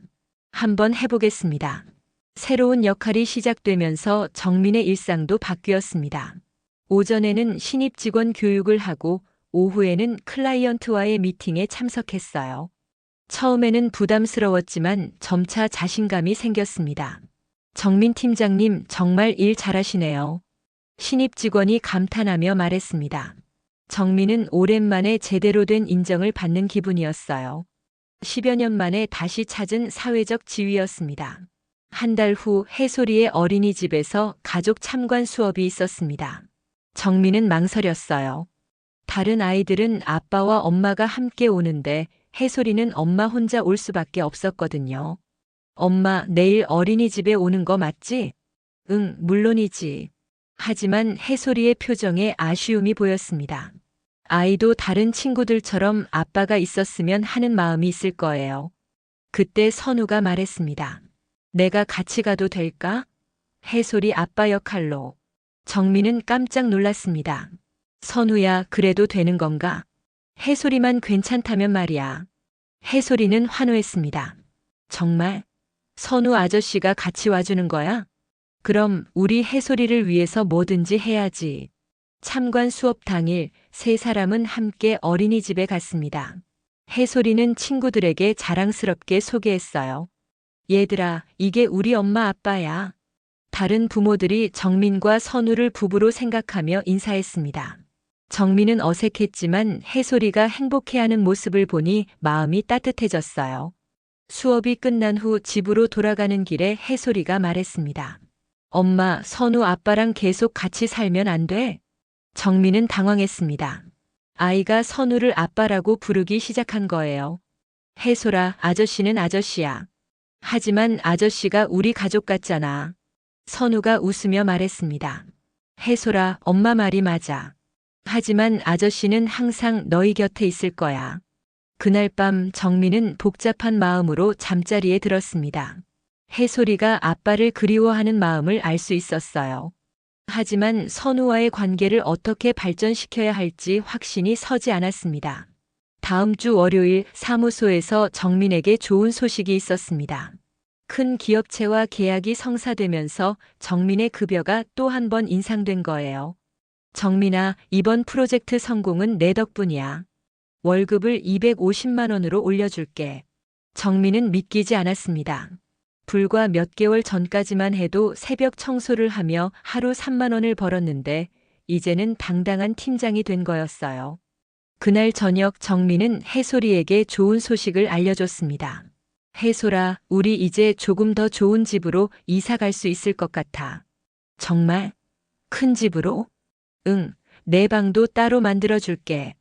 한번 해보겠습니다. 새로운 역할이 시작되면서 정민의 일상도 바뀌었습니다. 오전에는 신입 직원 교육을 하고 오후에는 클라이언트와의 미팅에 참석했어요. 처음에는 부담스러웠지만 점차 자신감이 생겼습니다. 정민 팀장님, 정말 일 잘하시네요. 신입 직원이 감탄하며 말했습니다. 정민은 오랜만에 제대로 된 인정을 받는 기분이었어요. 10여 년 만에 다시 찾은 사회적 지위였습니다. 한 달 후 해솔이의 어린이집에서 가족 참관 수업이 있었습니다. 정민은 망설였어요. 다른 아이들은 아빠와 엄마가 함께 오는데 해솔이는 엄마 혼자 올 수밖에 없었거든요. 엄마, 내일 어린이집에 오는 거 맞지? 응, 물론이지. 하지만 해솔이의 표정에 아쉬움이 보였습니다. 아이도 다른 친구들처럼 아빠가 있었으면 하는 마음이 있을 거예요. 그때 선우가 말했습니다. 내가 같이 가도 될까? 해솔이 아빠 역할로. 정민은 깜짝 놀랐습니다. 선우야, 그래도 되는 건가? 해솔이만 괜찮다면 말이야. 해솔이는 환호했습니다. 정말? 선우 아저씨가 같이 와주는 거야? 그럼 우리 해솔이를 위해서 뭐든지 해야지. 참관 수업 당일 세 사람은 함께 어린이집에 갔습니다. 해솔이는 친구들에게 자랑스럽게 소개했어요. 얘들아, 이게 우리 엄마 아빠야. 다른 부모들이 정민과 선우를 부부로 생각하며 인사했습니다. 정민은 어색했지만 해솔이가 행복해하는 모습을 보니 마음이 따뜻해졌어요. 수업이 끝난 후 집으로 돌아가는 길에 해솔이가 말했습니다. 엄마, 선우 아빠랑 계속 같이 살면 안 돼? 정민은 당황했습니다. 아이가 선우를 아빠라고 부르기 시작한 거예요. 해솔아, 아저씨는 아저씨야. 하지만 아저씨가 우리 가족 같잖아. 선우가 웃으며 말했습니다. 해솔아, 엄마 말이 맞아. 하지만 아저씨는 항상 너희 곁에 있을 거야. 그날 밤 정민은 복잡한 마음으로 잠자리에 들었습니다. 해솔이가 아빠를 그리워하는 마음을 알 수 있었어요. 하지만 선우와의 관계를 어떻게 발전시켜야 할지 확신이 서지 않았습니다. 다음 주 월요일 사무소에서 정민에게 좋은 소식이 있었습니다. 큰 기업체와 계약이 성사되면서 정민의 급여가 또 한 번 인상된 거예요. 정민아, 이번 프로젝트 성공은 내 덕분이야. 월급을 250만 원으로 올려줄게. 정민은 믿기지 않았습니다. 불과 몇 개월 전까지만 해도 새벽 청소를 하며 하루 3만 원을 벌었는데 이제는 당당한 팀장이 된 거였어요. 그날 저녁 정민은 해솔이에게 좋은 소식을 알려줬습니다. 해솔아, 우리 이제 조금 더 좋은 집으로 이사 갈 수 있을 것 같아. 정말? 큰 집으로? 응, 내 방도 따로 만들어줄게.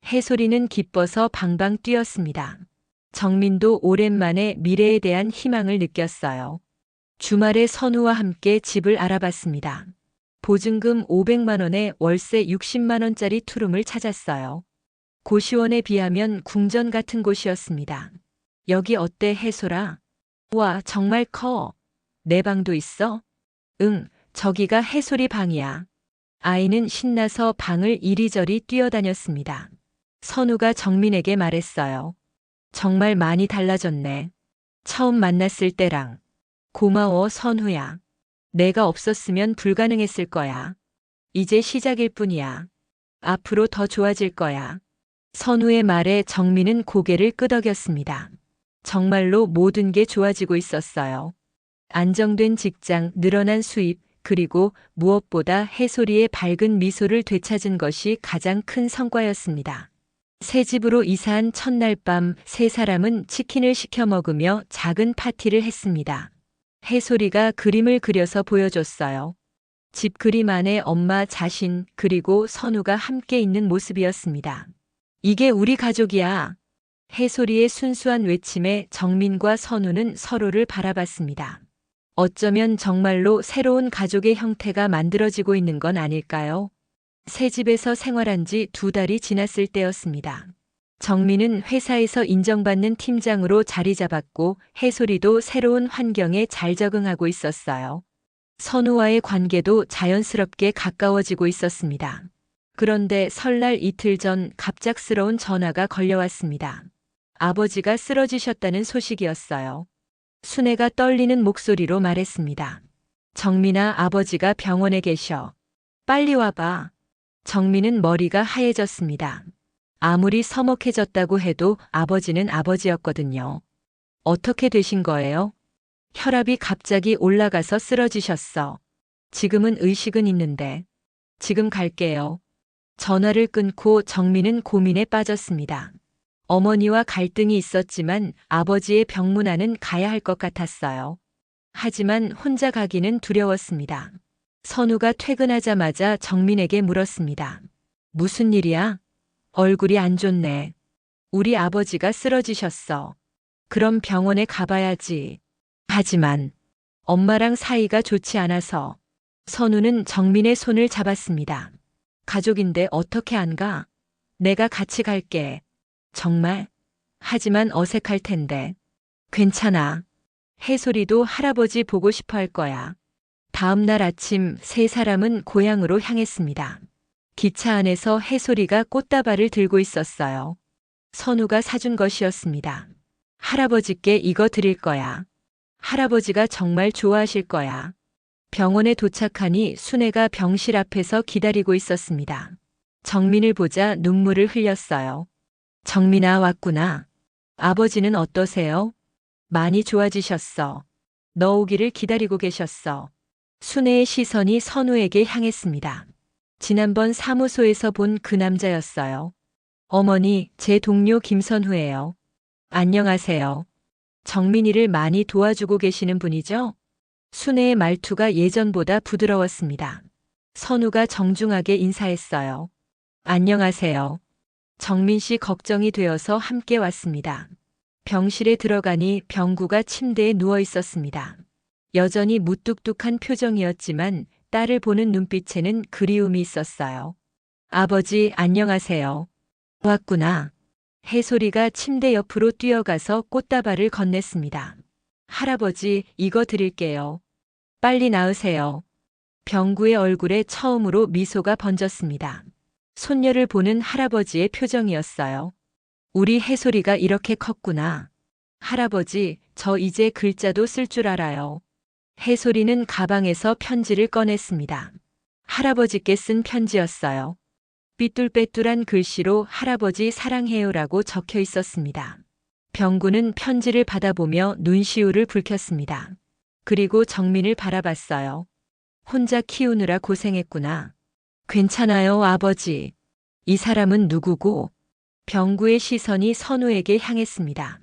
해솔이는 기뻐서 방방 뛰었습니다. 정민도 오랜만에 미래에 대한 희망을 느꼈어요. 주말에 선우와 함께 집을 알아봤습니다. 보증금 500만 원에 월세 60만 원짜리 투룸을 찾았어요. 고시원에 비하면 궁전 같은 곳이었습니다. 여기 어때, 해솔아? 와, 정말 커. 내 방도 있어? 응, 저기가 해솔이 방이야. 아이는 신나서 방을 이리저리 뛰어다녔습니다. 선우가 정민에게 말했어요. 정말 많이 달라졌네. 처음 만났을 때랑. 고마워, 선우야. 내가 없었으면 불가능했을 거야. 이제 시작일 뿐이야. 앞으로 더 좋아질 거야. 선우의 말에 정민은 고개를 끄덕였습니다. 정말로 모든 게 좋아지고 있었어요. 안정된 직장, 늘어난 수입, 그리고 무엇보다 해솔이의 밝은 미소를 되찾은 것이 가장 큰 성과였습니다. 새 집으로 이사한 첫날 밤 세 사람은 치킨을 시켜 먹으며 작은 파티를 했습니다. 해솔이가 그림을 그려서 보여줬어요. 집 그림 안에 엄마, 자신, 그리고 선우가 함께 있는 모습이었습니다. 이게 우리 가족이야. 해솔이의 순수한 외침에 정민과 선우는 서로를 바라봤습니다. 어쩌면 정말로 새로운 가족의 형태가 만들어지고 있는 건 아닐까요? 새 집에서 생활한 지 2달이 지났을 때였습니다. 정민은 회사에서 인정받는 팀장으로 자리 잡았고 해솔이도 새로운 환경에 잘 적응하고 있었어요. 선우와의 관계도 자연스럽게 가까워지고 있었습니다. 그런데 설날 이틀 전 갑작스러운 전화가 걸려왔습니다. 아버지가 쓰러지셨다는 소식이었어요. 순애가 떨리는 목소리로 말했습니다. 정민아, 아버지가 병원에 계셔. 빨리 와봐. 정민은 머리가 하얘졌습니다. 아무리 서먹해졌다고 해도 아버지는 아버지였거든요. 어떻게 되신 거예요? 혈압이 갑자기 올라가서 쓰러지셨어. 지금은 의식은 있는데. 지금 갈게요. 전화를 끊고 정민은 고민에 빠졌습니다. 어머니와 갈등이 있었지만 아버지의 병문안은 가야 할 것 같았어요. 하지만 혼자 가기는 두려웠습니다. 선우가 퇴근하자마자 정민에게 물었습니다. 무슨 일이야? 얼굴이 안 좋네. 우리 아버지가 쓰러지셨어. 그럼 병원에 가봐야지. 하지만 엄마랑 사이가 좋지 않아서. 선우는 정민의 손을 잡았습니다. 가족인데 어떻게 안 가? 내가 같이 갈게. 정말? 하지만 어색할 텐데. 괜찮아. 해솔이도 할아버지 보고 싶어 할 거야. 다음 날 아침 세 사람은 고향으로 향했습니다. 기차 안에서 해솔이가 꽃다발을 들고 있었어요. 선우가 사준 것이었습니다. 할아버지께 이거 드릴 거야. 할아버지가 정말 좋아하실 거야. 병원에 도착하니 순애가 병실 앞에서 기다리고 있었습니다. 정민을 보자 눈물을 흘렸어요. 정민아, 왔구나. 아버지는 어떠세요? 많이 좋아지셨어. 너 오기를 기다리고 계셨어. 순애의 시선이 선우에게 향했습니다. 지난번 사무소에서 본 그 남자였어요. 어머니, 제 동료 김선후예요. 안녕하세요. 정민이를 많이 도와주고 계시는 분이죠? 순애의 말투가 예전보다 부드러웠습니다. 선우가 정중하게 인사했어요. 안녕하세요. 정민 씨 걱정이 되어서 함께 왔습니다. 병실에 들어가니 병구가 침대에 누워 있었습니다. 여전히 무뚝뚝한 표정이었지만 딸을 보는 눈빛에는 그리움이 있었어요. 아버지, 안녕하세요. 왔구나. 해솔이가 침대 옆으로 뛰어가서 꽃다발을 건넸습니다. 할아버지, 이거 드릴게요. 빨리 나으세요. 병구의 얼굴에 처음으로 미소가 번졌습니다. 손녀를 보는 할아버지의 표정이었어요. 우리 해솔이가 이렇게 컸구나. 할아버지, 저 이제 글자도 쓸 줄 알아요. 해솔이는 가방에서 편지를 꺼냈습니다. 할아버지께 쓴 편지였어요. 삐뚤빼뚤한 글씨로 할아버지 사랑해요라고 적혀 있었습니다. 병구는 편지를 받아보며 눈시울을 붉혔습니다. 그리고 정민을 바라봤어요. 혼자 키우느라 고생했구나. 괜찮아요, 아버지. 이 사람은 누구고? 병구의 시선이 선우에게 향했습니다.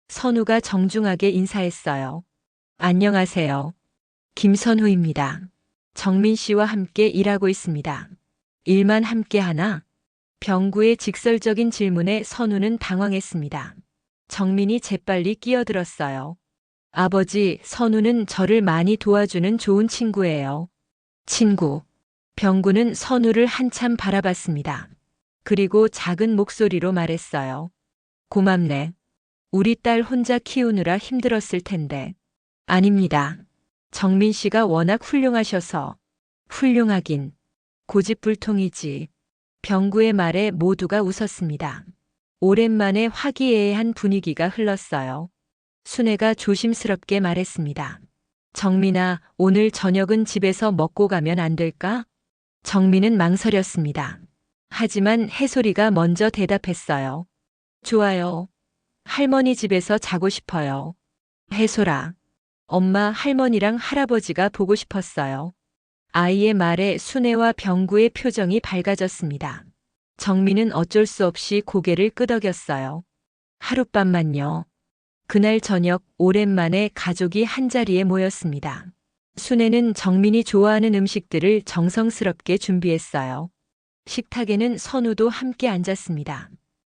선우가 정중하게 인사했어요. 안녕하세요. 김선우입니다. 정민 씨와 함께 일하고 있습니다. 일만 함께 하나? 병구의 직설적인 질문에 선우는 당황했습니다. 정민이 재빨리 끼어들었어요. 아버지, 선우는 저를 많이 도와주는 좋은 친구예요. 친구. 병구는 선우를 한참 바라봤습니다. 그리고 작은 목소리로 말했어요. 고맙네. 우리 딸 혼자 키우느라 힘들었을 텐데. 아닙니다. 정민 씨가 워낙 훌륭하셔서. 훌륭하긴. 고집불통이지. 병구의 말에 모두가 웃었습니다. 오랜만에 화기애애한 분위기가 흘렀어요. 순애가 조심스럽게 말했습니다. 정민아, 오늘 저녁은 집에서 먹고 가면 안 될까? 정민은 망설였습니다. 하지만 해솔이가 먼저 대답했어요. 좋아요. 할머니 집에서 자고 싶어요. 해솔아, 엄마, 할머니랑 할아버지가 보고 싶었어요. 아이의 말에 순애와 병구의 표정이 밝아졌습니다. 정민은 어쩔 수 없이 고개를 끄덕였어요. 하룻밤만요. 그날 저녁 오랜만에 가족이 한자리에 모였습니다. 순애는 정민이 좋아하는 음식들을 정성스럽게 준비했어요. 식탁에는 선우도 함께 앉았습니다.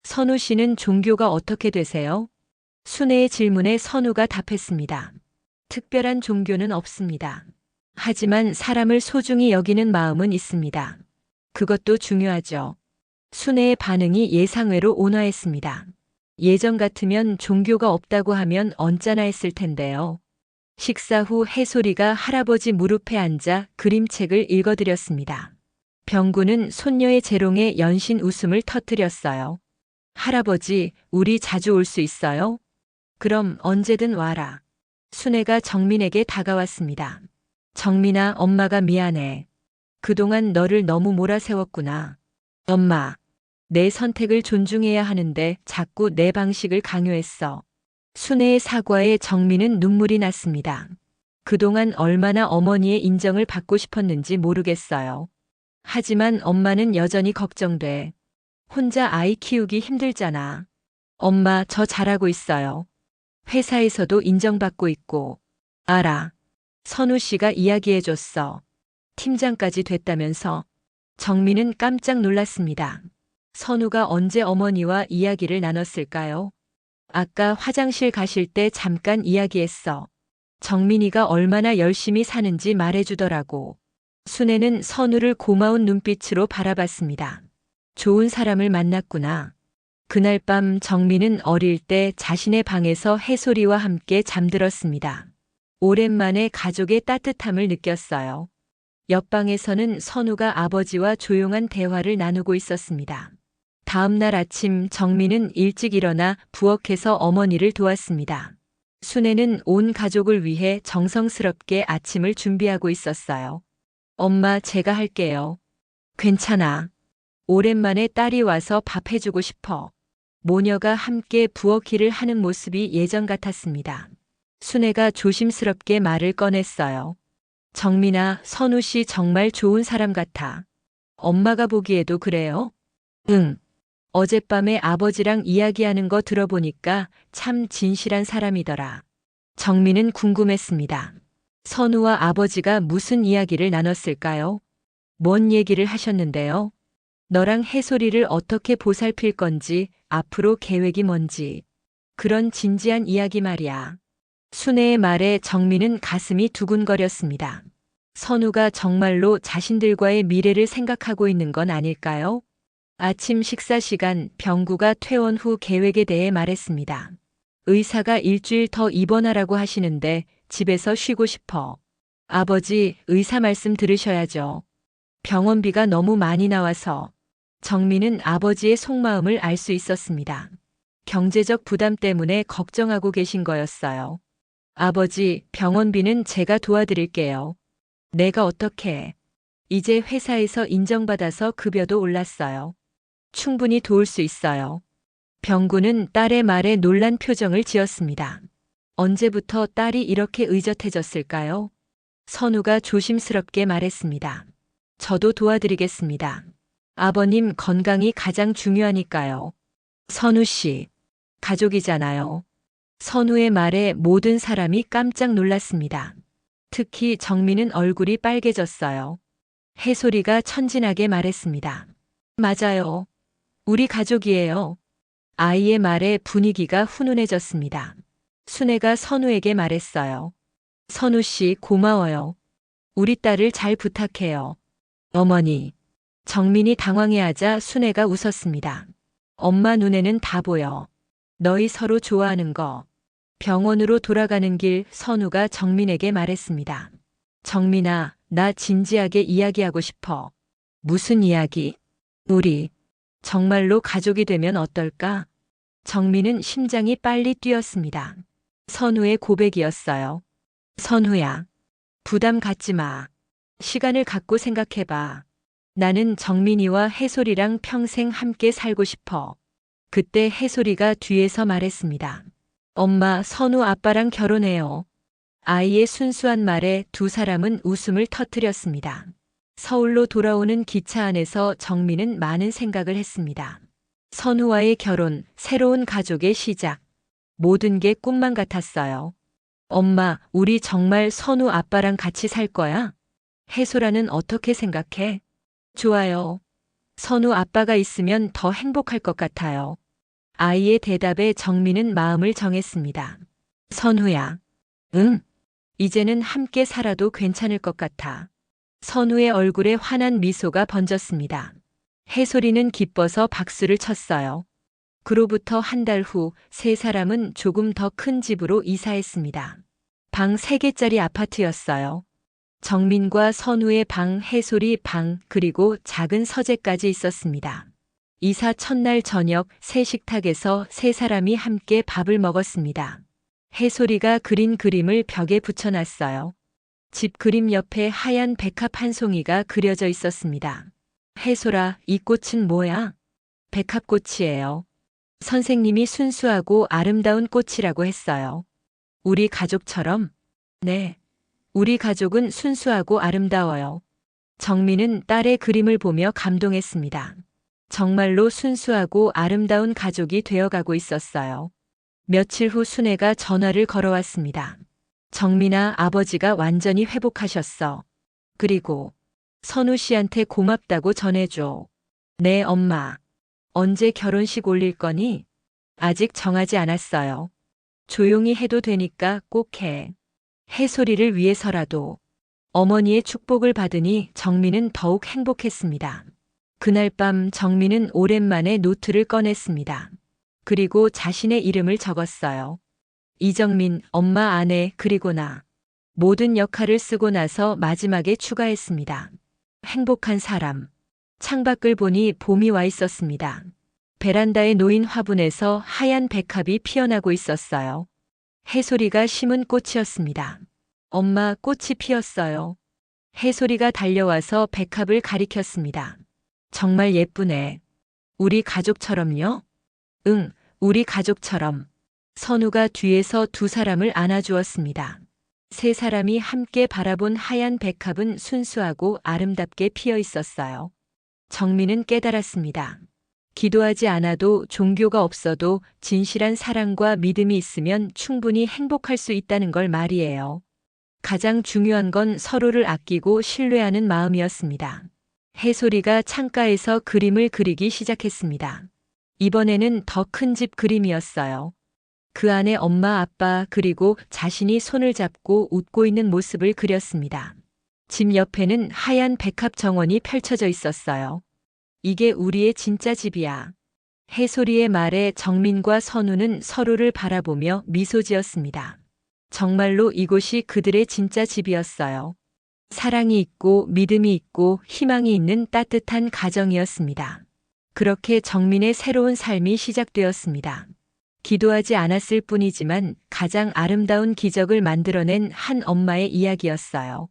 선우 씨는 종교가 어떻게 되세요? 순애의 질문에 선우가 답했습니다. 특별한 종교는 없습니다. 하지만 사람을 소중히 여기는 마음은 있습니다. 그것도 중요하죠. 순애의 반응이 예상외로 온화했습니다. 예전 같으면 종교가 없다고 하면 언짢아했을 텐데요. 식사 후 해솔이가 할아버지 무릎에 앉아 그림책을 읽어드렸습니다. 병구는 손녀의 재롱에 연신 웃음을 터뜨렸어요. 할아버지, 우리 자주 올 수 있어요? 그럼 언제든 와라. 순애가 정민에게 다가왔습니다. 정민아, 엄마가 미안해. 그동안 너를 너무 몰아세웠구나. 엄마, 내 선택을 존중해야 하는데 자꾸 내 방식을 강요했어. 순애의 사과에 정민은 눈물이 났습니다. 그동안 얼마나 어머니의 인정을 받고 싶었는지 모르겠어요. 하지만 엄마는 여전히 걱정돼. 혼자 아이 키우기 힘들잖아. 엄마, 저 잘하고 있어요. 회사에서도 인정받고 있고. 알아. 선우 씨가 이야기해줬어. 팀장까지 됐다면서. 정민은 깜짝 놀랐습니다. 선우가 언제 어머니와 이야기를 나눴을까요? 아까 화장실 가실 때 잠깐 이야기했어. 정민이가 얼마나 열심히 사는지 말해주더라고. 순애는 선우를 고마운 눈빛으로 바라봤습니다. 좋은 사람을 만났구나. 그날 밤 정민은 어릴 때 자신의 방에서 해솔이와 함께 잠들었습니다. 오랜만에 가족의 따뜻함을 느꼈어요. 옆방에서는 선우가 아버지와 조용한 대화를 나누고 있었습니다. 다음 날 아침 정민은 일찍 일어나 부엌에서 어머니를 도왔습니다. 순애는 온 가족을 위해 정성스럽게 아침을 준비하고 있었어요. 엄마, 제가 할게요. 괜찮아. 오랜만에 딸이 와서 밥 해주고 싶어. 모녀가 함께 부엌 일을 하는 모습이 예전 같았습니다. 순애가 조심스럽게 말을 꺼냈어요. 정민아, 선우 씨 정말 좋은 사람 같아. 엄마가 보기에도 그래요? 응. 어젯밤에 아버지랑 이야기하는 거 들어보니까 참 진실한 사람이더라. 정민은 궁금했습니다. 선우와 아버지가 무슨 이야기를 나눴을까요? 뭔 얘기를 하셨는데요? 너랑 해솔이를 어떻게 보살필 건지, 앞으로 계획이 뭔지. 그런 진지한 이야기 말이야. 순애의 말에 정민은 가슴이 두근거렸습니다. 선우가 정말로 자신들과의 미래를 생각하고 있는 건 아닐까요? 아침 식사 시간 병구가 퇴원 후 계획에 대해 말했습니다. 의사가 일주일 더 입원하라고 하시는데 집에서 쉬고 싶어. 아버지, 의사 말씀 들으셔야죠. 병원비가 너무 많이 나와서. 정민은 아버지의 속마음을 알 수 있었습니다. 경제적 부담 때문에 걱정하고 계신 거였어요. 아버지, 병원비는 제가 도와드릴게요. 내가 어떻게? 이제 회사에서 인정받아서 급여도 올랐어요. 충분히 도울 수 있어요. 병구는 딸의 말에 놀란 표정을 지었습니다. 언제부터 딸이 이렇게 의젓해졌을까요? 선우가 조심스럽게 말했습니다. 저도 도와드리겠습니다. 아버님 건강이 가장 중요하니까요. 선우 씨, 가족이잖아요. 선우의 말에 모든 사람이 깜짝 놀랐습니다. 특히 정민은 얼굴이 빨개졌어요. 해솔이가 천진하게 말했습니다. 맞아요. 우리 가족이에요. 아이의 말에 분위기가 훈훈해졌습니다. 순애가 선우에게 말했어요. 선우 씨 고마워요. 우리 딸을 잘 부탁해요. 어머니. 정민이 당황해하자 순애가 웃었습니다. 엄마 눈에는 다 보여. 너희 서로 좋아하는 거. 병원으로 돌아가는 길 선우가 정민에게 말했습니다. 정민아, 나 진지하게 이야기하고 싶어. 무슨 이야기? 우리 정말로 가족이 되면 어떨까? 정민은 심장이 빨리 뛰었습니다. 선우의 고백이었어요. 선우야, 부담 갖지 마. 시간을 갖고 생각해봐. 나는 정민이와 해솔이랑 평생 함께 살고 싶어. 그때 해솔이가 뒤에서 말했습니다. 엄마, 선우 아빠랑 결혼해요. 아이의 순수한 말에 두 사람은 웃음을 터뜨렸습니다. 서울로 돌아오는 기차 안에서 정민은 많은 생각을 했습니다. 선우와의 결혼, 새로운 가족의 시작. 모든 게 꿈만 같았어요. 엄마, 우리 정말 선우 아빠랑 같이 살 거야? 해솔아는 어떻게 생각해? 좋아요. 선우 아빠가 있으면 더 행복할 것 같아요. 아이의 대답에 정민은 마음을 정했습니다. 선우야. 응. 이제는 함께 살아도 괜찮을 것 같아. 선우의 얼굴에 환한 미소가 번졌습니다. 해솔이는 기뻐서 박수를 쳤어요. 그로부터 한 달 후 세 사람은 조금 더 큰 집으로 이사했습니다. 방 3개짜리 아파트였어요. 정민과 선우의 방, 해솔이 방, 그리고 작은 서재까지 있었습니다. 이사 첫날 저녁 새 식탁에서 세 사람이 함께 밥을 먹었습니다. 해솔이가 그린 그림을 벽에 붙여놨어요. 집 그림 옆에 하얀 백합 한 송이가 그려져 있었습니다. 해솔아, 이 꽃은 뭐야? 백합꽃이에요. 선생님이 순수하고 아름다운 꽃이라고 했어요. 우리 가족처럼? 네. 우리 가족은 순수하고 아름다워요. 정민은 딸의 그림을 보며 감동했습니다. 정말로 순수하고 아름다운 가족이 되어가고 있었어요. 며칠 후 순애가 전화를 걸어왔습니다. 정민아, 아버지가 완전히 회복하셨어. 그리고 선우 씨한테 고맙다고 전해줘. 네, 엄마. 언제 결혼식 올릴 거니? 아직 정하지 않았어요. 조용히 해도 되니까 꼭 해. 해솔이를 위해서라도. 어머니의 축복을 받으니 정민은 더욱 행복했습니다. 그날 밤 정민은 오랜만에 노트를 꺼냈습니다. 그리고 자신의 이름을 적었어요. 이정민, 엄마, 아내, 그리고 나. 모든 역할을 쓰고 나서 마지막에 추가했습니다. 행복한 사람. 창밖을 보니 봄이 와 있었습니다. 베란다에 놓인 화분에서 하얀 백합이 피어나고 있었어요. 해솔이가 심은 꽃이었습니다. 엄마, 꽃이 피었어요. 해솔이가 달려와서 백합을 가리켰습니다. 정말 예쁘네. 우리 가족처럼요? 응, 우리 가족처럼. 선우가 뒤에서 두 사람을 안아주었습니다. 세 사람이 함께 바라본 하얀 백합은 순수하고 아름답게 피어 있었어요. 정민은 깨달았습니다. 기도하지 않아도 종교가 없어도 진실한 사랑과 믿음이 있으면 충분히 행복할 수 있다는 걸 말이에요. 가장 중요한 건 서로를 아끼고 신뢰하는 마음이었습니다. 해솔이가 창가에서 그림을 그리기 시작했습니다. 이번에는 더 큰 집 그림이었어요. 그 안에 엄마, 아빠, 그리고 자신이 손을 잡고 웃고 있는 모습을 그렸습니다. 집 옆에는 하얀 백합 정원이 펼쳐져 있었어요. 이게 우리의 진짜 집이야. 해솔이의 말에 정민과 선우는 서로를 바라보며 미소 지었습니다. 정말로 이곳이 그들의 진짜 집이었어요. 사랑이 있고 믿음이 있고 희망이 있는 따뜻한 가정이었습니다. 그렇게 정민의 새로운 삶이 시작되었습니다. 기도하지 않았을 뿐이지만 가장 아름다운 기적을 만들어낸 한 엄마의 이야기였어요.